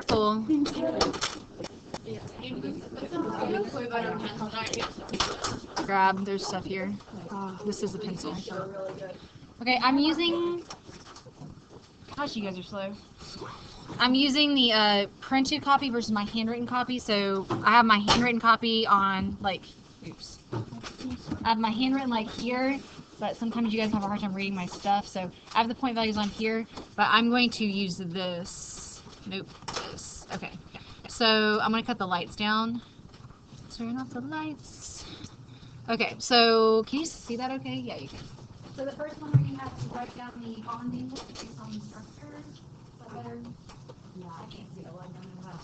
careful. Grab, there's stuff here. This is a pencil. Okay, I'm using, gosh, you guys are slow. I'm using the printed copy versus my handwritten copy. So I have my handwritten copy on like, oops. I have my handwritten like here, but sometimes you guys have a hard time reading my stuff. So I have the point values on here, but I'm going to use this. Nope, this. Okay. So I'm going to cut the lights down. Turn off the lights. Okay, so can you see that okay? Yeah, you can. So the first one we're going to have to write down the bonding based on the structure. Is that better? Yeah, I can't see the light down well.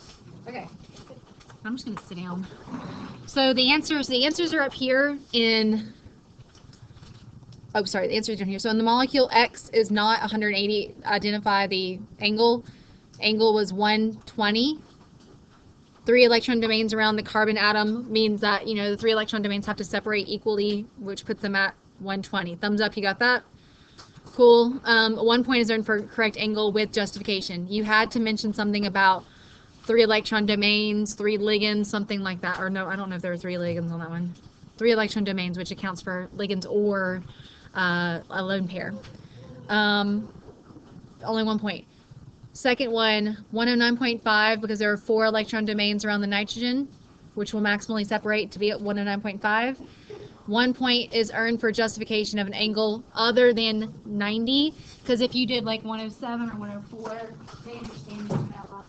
Okay. I'm just going to sit down. So the answers are up here in, oh, sorry, the answers are here. So in the molecule X is not 180, identify the angle. Angle was 120. 3 electron domains around the carbon atom means that, you know, the 3 electron domains have to separate equally, which puts them at 120. Thumbs up, you got that? Cool. 1 point is earned for correct angle with justification. You had to mention something about 3 electron domains, 3 ligands, something like that. Or no, I don't know if there were 3 ligands on that one. 3 electron domains, which accounts for ligands or a lone pair. Only 1 point. Second one, 109.5, because there are 4 electron domains around the nitrogen, which will maximally separate to be at 109.5. 1 point is earned for justification of an angle other than 90, because if you did like 107 or 104, they understand that lot.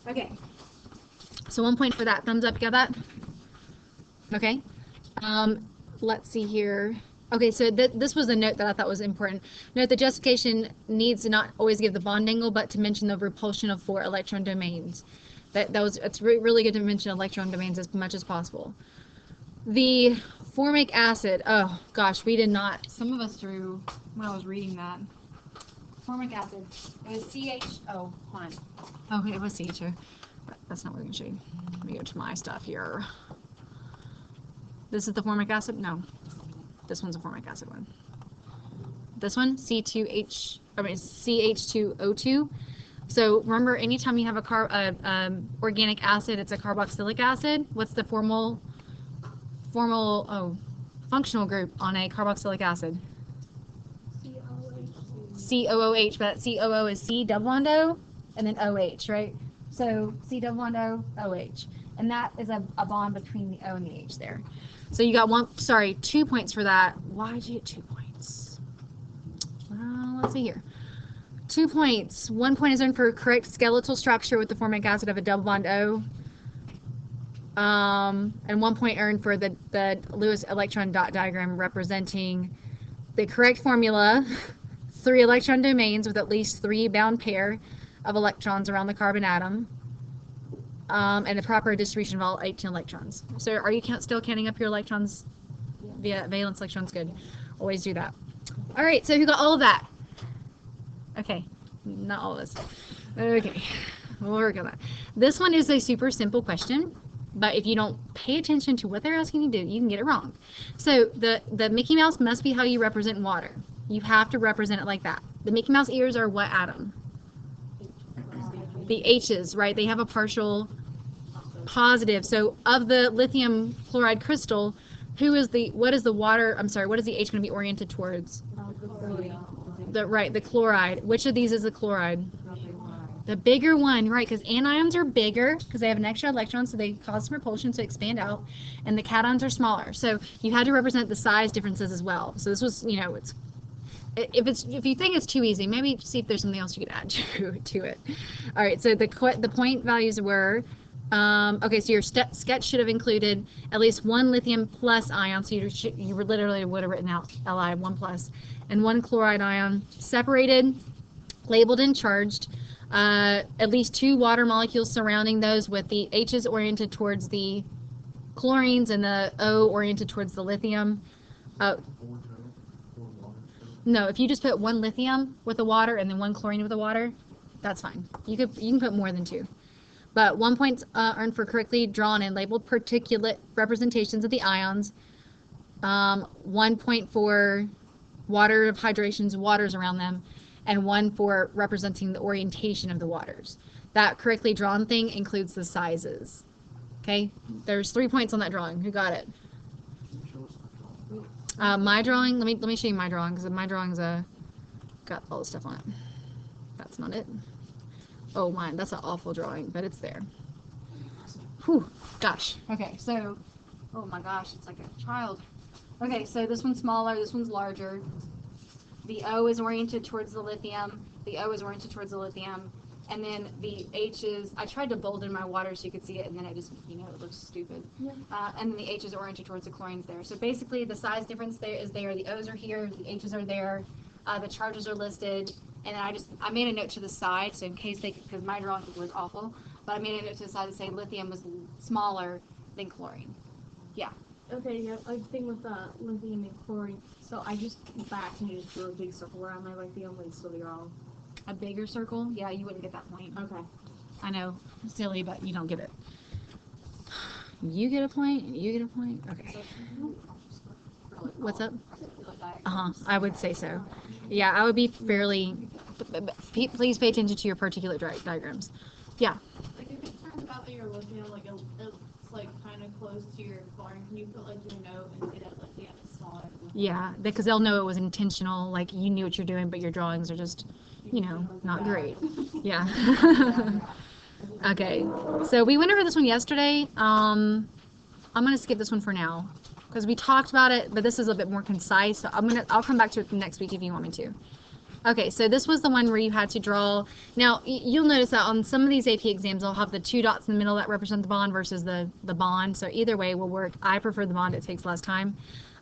Okay, so 1 point for that. Thumbs up, you got that? Okay. Let's see here. Okay, so this was a note that I thought was important. Note the justification needs to not always give the bond angle, but to mention the repulsion of 4 electron domains. It's really good to mention electron domains as much as possible. The formic acid. Oh gosh, we did not. Some of us drew when I was reading that. Formic acid. It was CH. Oh, hold on. Okay, it was CH. But that's not what we're gonna show you. Let me go to my stuff here. This is the formic acid? No. This one's a formic acid one. This one, CH2O2. So remember, anytime you have a organic acid, it's a carboxylic acid. What's the functional group on a carboxylic acid? COOH, but that COO is C double bond O and then OH, right? So C double bond O, OH. And that is a bond between the O and the H there. So you got 2 points for that. Why did you get 2 points? Let's see here. 2 points. 1 point is earned for correct skeletal structure with the formic acid of a double bond O. And 1 point earned for the Lewis electron dot diagram representing the correct formula, 3 electron domains with at least 3 bound pair of electrons around the carbon atom. And the proper distribution of all 18 electrons. So are you still counting up your electrons via valence electrons? Good. Always do that. All right, so who got all of that? Okay, not all of this. Okay, we'll work on that. This one is a super simple question, but if you don't pay attention to what they're asking you to do, you can get it wrong. So the Mickey Mouse must be how you represent water. You have to represent it like that. The Mickey Mouse ears are what atom? The H's, right? They have a partial positive. So of the lithium chloride crystal, what is the H going to be oriented towards? The chloride. Which of these is the chloride? The bigger one, right? Because anions are bigger because they have an extra electron, so they cause some repulsion to expand out, and the cations are smaller. So you had to represent the size differences as well. So this was, if you think it's too easy, maybe see if there's something else you could add to it. All right, so the point values were, okay, so your sketch should have included at least 1 lithium plus ion, so you literally would have written out Li 1 plus, and 1 chloride ion, separated, labeled and charged, at least 2 water molecules surrounding those with the H's oriented towards the chlorines and the O oriented towards the lithium. No, if you just put 1 lithium with the water and then 1 chlorine with the water, that's fine. You can put more than 2. But 1 point earned for correctly drawn and labeled particulate representations of the ions. 1 point for water of hydrations, waters around them, and one for representing the orientation of the waters. That correctly drawn thing includes the sizes. Okay, there's 3 points on that drawing. Who got it? My drawing. Let me show you my drawing, because my drawing's got all the stuff on it. That's not it. Oh, mine. That's an awful drawing, but it's there. Whew. Gosh. Okay, so, oh my gosh, it's like a child. Okay, so this one's smaller, this one's larger. The O is oriented towards the lithium. The O is oriented towards the lithium. And then the H is, I tried to bold in my water so you could see it, and then it just, you know, it looks stupid. Yeah. And then the H is oriented towards the chlorines there. So basically the size difference there is there. The O's are here, the H's are there, the charges are listed. And then I made a note to the side, so in case because my drawing was awful, but I made a note to the side to say lithium was smaller than chlorine. Yeah. Okay, yeah, like the thing with lithium and chlorine. So I just back and just drew a big circle around my lithium, but still be wrong. A bigger circle? Yeah, you wouldn't get that point. Okay. I know, silly, but you don't get it. You get a point, and you get a point. Okay. What's up? I would say so. Yeah, I would be fairly. Please pay attention to your particulate diagrams. Yeah. Like if it turns out that you're looking at like it's like kind of close to your chlorine, can you put like your note and say that lithium is smaller? Yeah, because they'll know it was intentional. Like you knew what you're doing, but your drawings are just, you know, not great. Yeah. Okay. So we went over this one yesterday. I'm gonna skip this one for now, because we talked about it, but this is a bit more concise. So I'll come back to it next week if you want me to. Okay, so this was the one where you had to draw. Now, you'll notice that on some of these AP exams, they'll have the 2 dots in the middle that represent the bond versus the bond. So either way will work. I prefer the bond. It takes less time.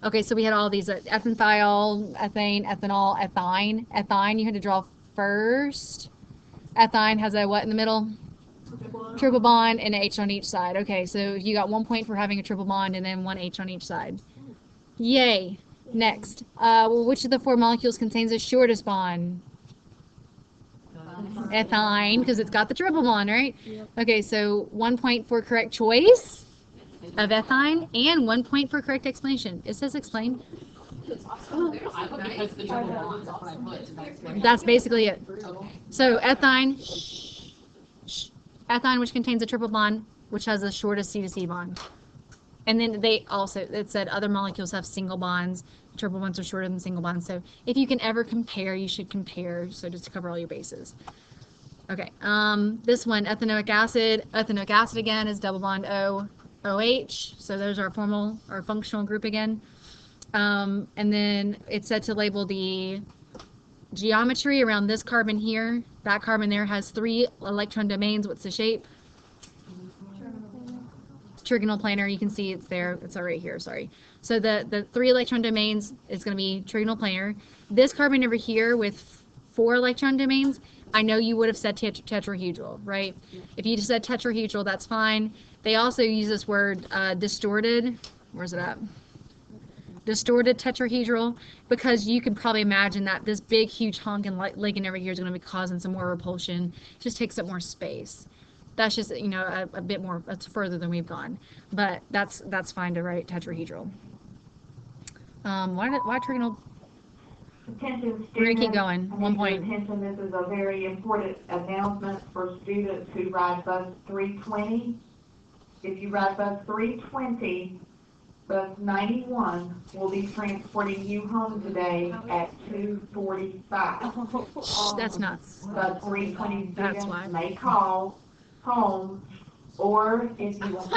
Okay, so we had all these ethanethiol, ethane, ethanol, ethyne. Ethyne you had to draw first. Ethyne has a what in the middle? Triple bond and an H on each side. Okay, so you got 1 point for having a triple bond and then 1 H on each side. Yay. Next, which of the 4 molecules contains the shortest bond? Ethyne, because it's got the triple bond, right? Yep. Okay, so 1 point for correct choice of ethyne and 1 point for correct explanation. It says explain. That's basically it. So ethyne, which contains a triple bond, which has the shortest C to C bond. And then it said other molecules have single bonds. Triple bonds are shorter than single bonds. So if you can ever compare, you should compare. So just to cover all your bases. Okay. This one, ethanoic acid. Ethanoic acid again is double bond OH. So those are our functional group again. And then it said to label the geometry around this carbon here. That carbon there has 3 electron domains. What's the shape? Trigonal planar. You can see it's there. It's right here. Sorry. So the 3 electron domains is going to be trigonal planar. This carbon over here with 4 electron domains, I know you would have said tetrahedral, right? If you just said tetrahedral, that's fine. They also use this word distorted. Where's it at? Distorted tetrahedral, because you can probably imagine that this big, huge honking ligand over here is going to be causing some more repulsion. It just takes up more space. That's just, you know, a bit more, that's further than we've gone. But that's fine to write tetrahedral. Why trigonal? Attention students, We're going to keep going. 1 point. Attention, this is a very important announcement for students who ride bus 320. If you ride bus 320, bus 91 will be transporting you home today at 2:45. That's nuts. Bus 320 That's students why. may call home, or if you want to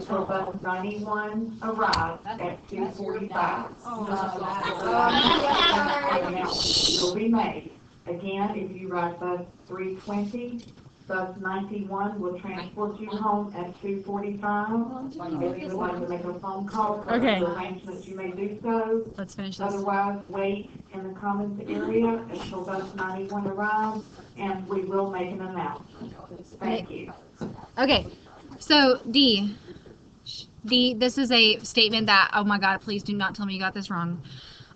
so bus 91 arrives at 2:45. Will be made. Again, if you ride bus 320, bus 91 will transport you home at 2:45. If you want to make a phone call for Okay. arrangements, you may do so. Let's finish this. Otherwise, wait in the commons area until bus 91 arrives, and we will make an announcement. Thank you. Okay, so D, this is a statement that, oh my God, please do not tell me you got this wrong.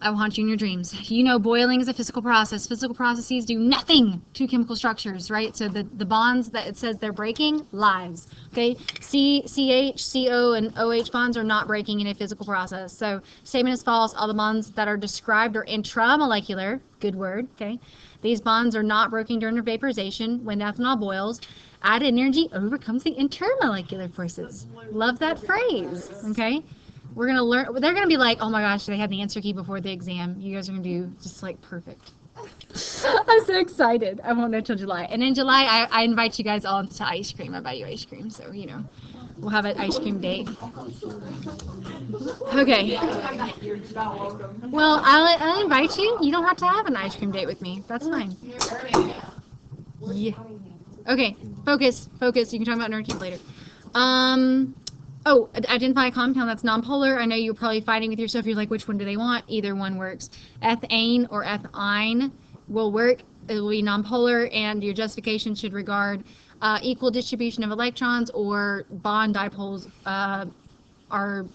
I will haunt you in your dreams. You know boiling is a physical process. Physical processes do nothing to chemical structures, right? So the bonds that it says they're breaking, lies. Okay? CH, CO, and OH bonds are not breaking in a physical process. So statement is false. All the bonds that are described are intramolecular. Good word, okay? These bonds are not broken during vaporization. When ethanol boils, added energy overcomes the intermolecular forces. Love that phrase, okay? We're going to learn, they're going to be like, oh my gosh, they had the answer key before the exam. You guys are going to do just like perfect. I'm so excited. I won't know till July. And in July, I invite you guys all to ice cream. I buy you ice cream. So, you know, we'll have an ice cream date. Okay. Well, I'll invite you. You don't have to have an ice cream date with me. That's fine. Yeah. Okay. Focus. You can talk about nerd cube later. Oh, identify a compound that's nonpolar. I know you're probably fighting with yourself. You're like, which one do they want? Either one works. Ethane or ethine will work. It will be nonpolar, and your justification should regard equal distribution of electrons, or bond dipoles are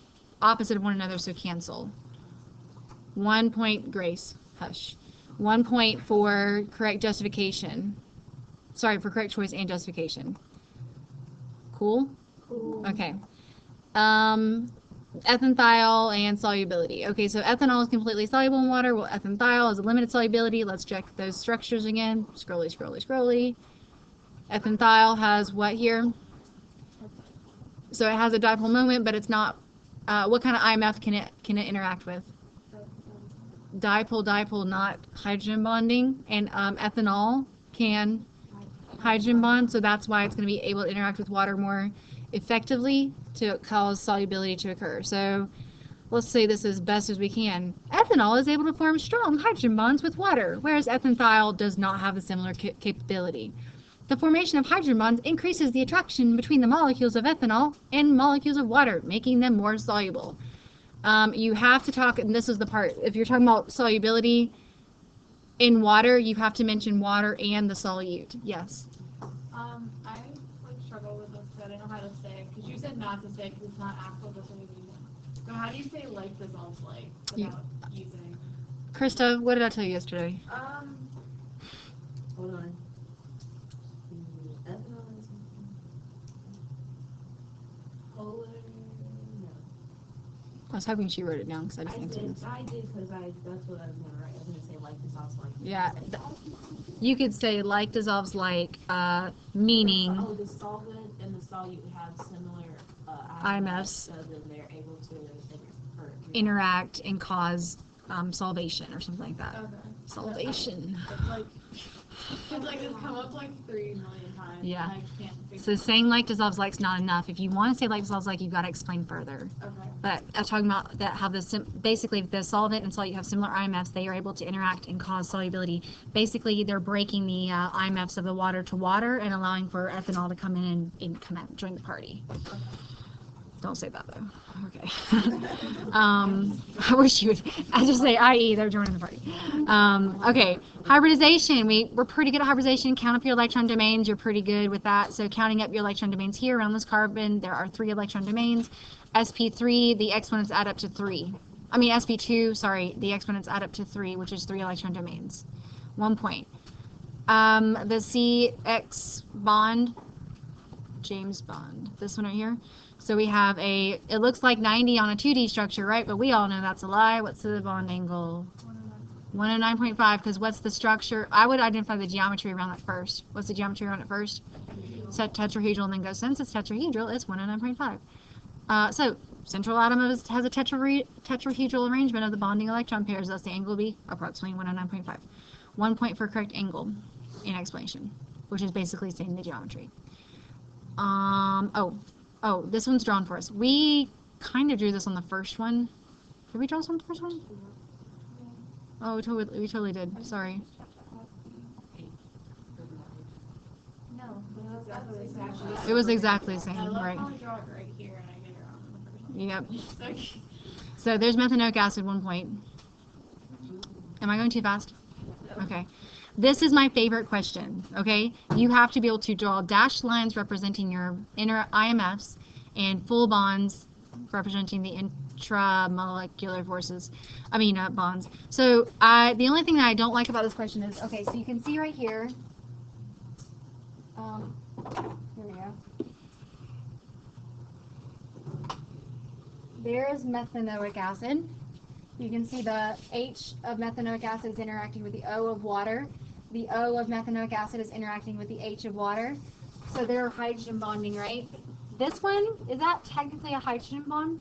opposite of one another, so cancel. 1 point, Grace. Hush. 1 point for correct justification. Sorry, for correct choice and justification. Cool? Cool. Okay. Ethanethiol and solubility. Okay, so ethanol is completely soluble in water. Well, ethanethiol is a limited solubility. Let's check those structures again. Scrolly. Ethanethiol has what here? So it has a dipole moment, but it's not. What kind of IMF can it interact with? Dipole, not hydrogen bonding. And ethanol can hydrogen bond, so that's why it's going to be able to interact with water more effectively to cause solubility to occur. So let's say this as best as we can. Ethanol is able to form strong hydrogen bonds with water, whereas ethanethiol does not have a similar capability. The formation of hydrogen bonds increases the attraction between the molecules of ethanol and molecules of water, making them more soluble. You have to talk, and this is the part, if you're talking about solubility in water, you have to mention water and the solute. Yes. I struggle with this, so I don't know how to say it, because you said not to say it, because it's not actual distribution. So how do you say like dissolves like without using? Krista, what did I tell you yesterday? Hold on. Polar. No. I was hoping she wrote it down because I just answered this. I did because that's what I was gonna write. I was gonna say like dissolves like. Yeah. You could say like dissolves like, meaning. Oh, the solvent and the solute have similar IMFs. So then they're able to Interact and cause solvation or something like that. Okay. Solvation. It's like, it's come up like 3 million times. Yeah. And I can't figure So saying like dissolves like is not enough. If you want to say like dissolves like, you've got to explain further. Okay. But I'm talking about that how basically if the solvent and solute have similar IMFs, they are able to interact and cause solubility. Basically, they're breaking the IMFs of the water to water and allowing for ethanol to come in and come out, join the party. Don't say that though. Okay. I wish you would. I just say, i.e., they're joining the party. Okay. Hybridization. We're pretty good at hybridization. Count up your electron domains. You're pretty good with that. So counting up your electron domains here around this carbon, there are 3 electron domains. sp3, the exponents add up to 3. I mean sp2. Sorry, the exponents add up to 3, which is 3 electron domains. 1 point. The CX bond. James Bond. This one right here. So we have it looks like 90 on a 2D structure, right? But we all know that's a lie. What's the bond angle? 109.5, because what's the structure? I would identify the geometry around it first. What's the geometry around it first? Set tetrahedral and then go, since it's tetrahedral, it's 109.5. So central atom has a tetrahedral arrangement of the bonding electron pairs, thus the angle will be approximately 109.5. 1 point for correct angle in explanation, which is basically saying the geometry. Oh, this one's drawn for us. We kind of drew this on the first one. Did we draw this on the first one? Oh, we totally did. Sorry. No, It was exactly the same, I love right? how I draw it right here and I get it wrong on the first one. Yep. So there's methanoic acid, 1 point. Am I going too fast? Okay. This is my favorite question, okay? You have to be able to draw dashed lines representing your inner IMFs and full bonds representing the intramolecular forces. I mean, bonds. So the only thing that I don't like about this question is, okay, so you can see right here. Here we go. There's methanoic acid. You can see the H of methanoic acid is interacting with the O of water. The O of methanoic acid is interacting with the H of water. So they're hydrogen bonding, right? This one, is that technically a hydrogen bond?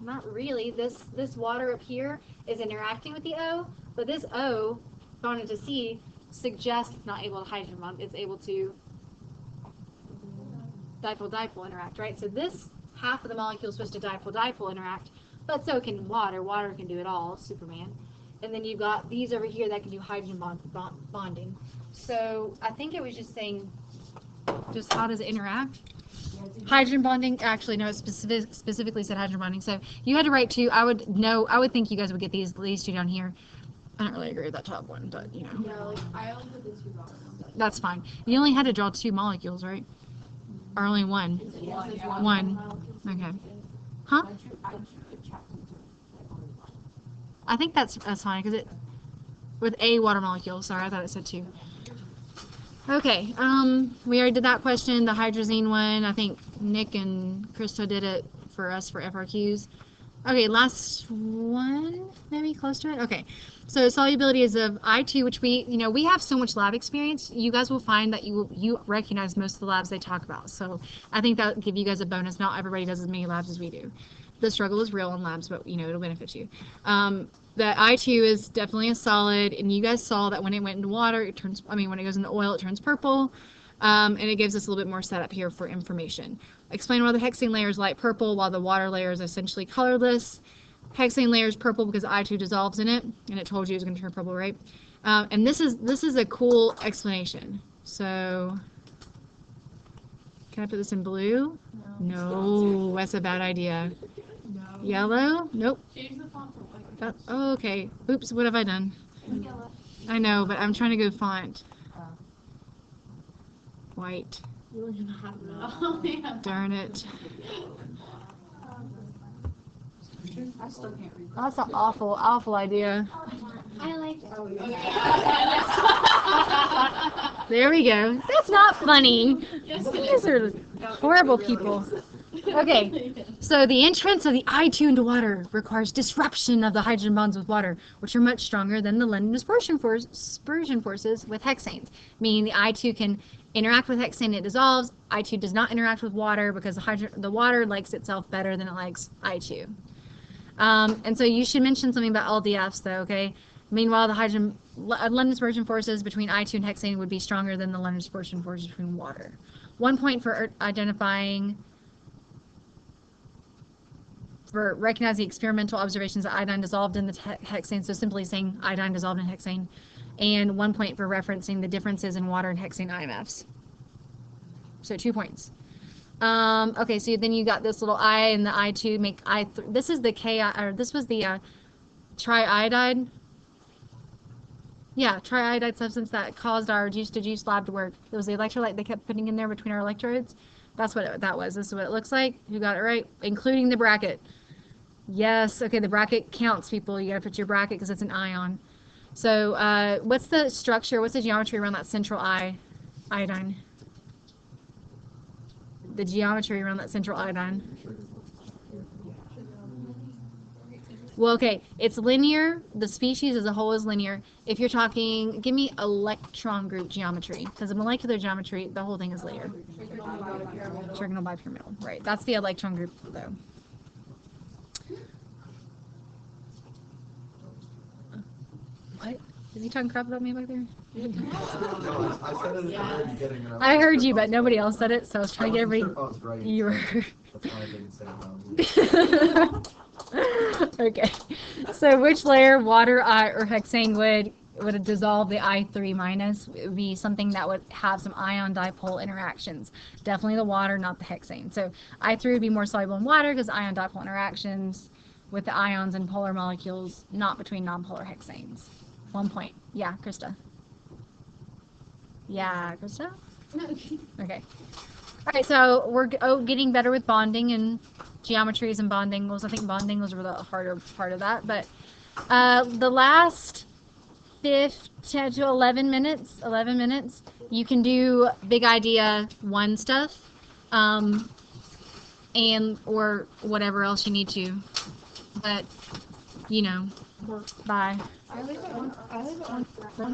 Not really. This water up here is interacting with the O, but this O bonded to C suggests it's not able to hydrogen bond. It's able to dipole-dipole interact, right? So this half of the molecule is supposed to dipole-dipole interact, but so can water. Water can do it all, Superman. And then you've got these over here that can do hydrogen bonding. So I think it was just saying, just how does it interact? Hydrogen bonding, actually, no, it specifically said hydrogen bonding. So you had to write two. I would think you guys would get these two down here. I don't really agree with that top one, but you know. Yeah, like I only put the two bottom ones. That's fine. You only had to draw two molecules, right? Or only one? One. Okay. Huh? I think that's fine because it with a water molecule. Sorry, I thought it said two. Okay. We already did that question. The hydrazine one. I think Nick and Krista did it for us for FRQs. Okay, last one, maybe close to it. Okay, so solubility is of I2, which we have so much lab experience. You guys will find that you recognize most of the labs they talk about. So I think that will give you guys a bonus. Not everybody does as many labs as we do. The struggle is real in labs, but it'll benefit you. The I2 is definitely a solid, and you guys saw that when it went into water, it turns. When it goes into oil, it turns purple. And it gives us a little bit more setup here for information. Explain why the hexane layer is light purple while the water layer is essentially colorless. Hexane layer is purple because I2 dissolves in it, and it told you it was going to turn purple, right? And this is a cool explanation. So, can I put this in blue? No, that's a bad idea. No. Yellow? Nope. Change the font from white. Oh, okay. Oops, what have I done? Yellow. I know, but I'm trying to go font. White. You don't even have to know. Darn it. I still can't read. That's an awful idea. I like it. There we go. That's not funny. Yes, it These are horrible people. Okay, so the entrance of the I2 into water requires disruption of the hydrogen bonds with water, which are much stronger than the London dispersion forces with hexanes, meaning the I2 can interact with hexane, it dissolves. I2 does not interact with water because the water likes itself better than it likes I2. And so you should mention something about LDFs though, okay? Meanwhile, the London dispersion forces between I2 and hexane would be stronger than the London dispersion forces between water. 1 point for recognizing experimental observations that iodine dissolved in the hexane, so simply saying iodine dissolved in hexane. And 1 point for referencing the differences in water and hexane IMFs. So 2 points. Okay, so then you got this little I and the I2 make I3. This is the Ki, or this was the triiodide. Yeah, triiodide substance that caused our juice-to-juice lab to work. It was the electrolyte they kept putting in there between our electrodes. That's what that was. This is what it looks like. Who got it right? Including the bracket. Yes, okay, the bracket counts, people. You gotta put your bracket because it's an ion. So what's the structure, what's the geometry around that central iodine? The geometry around that central iodine. Well, okay, it's linear. The species as a whole is linear. If you're talking, give me electron group geometry, because the molecular geometry, the whole thing is linear. Trigonal bipyramidal, right. That's the electron group, though. What? Is he talking crap about me back there? No, I said it at the very beginning. And I heard you, but nobody else said it, so I was trying to get everybody. I was right. You were. That's why I didn't say it loudly. Okay. So which layer, water, or hexane, would dissolve the I3 minus? It would be something that would have some ion dipole interactions. Definitely the water, not the hexane. So I3 would be more soluble in water because ion dipole interactions with the ions and polar molecules, not between nonpolar hexanes. 1 point. Yeah, Krista. Yeah, Krista? Okay. All right, so we're getting better with bonding and geometries and bond angles. I think bond angles were the harder part of that. But the last 10 to 11 minutes, you can do big idea 1 stuff, and or whatever else you need to. But, you know, bye. I leave it on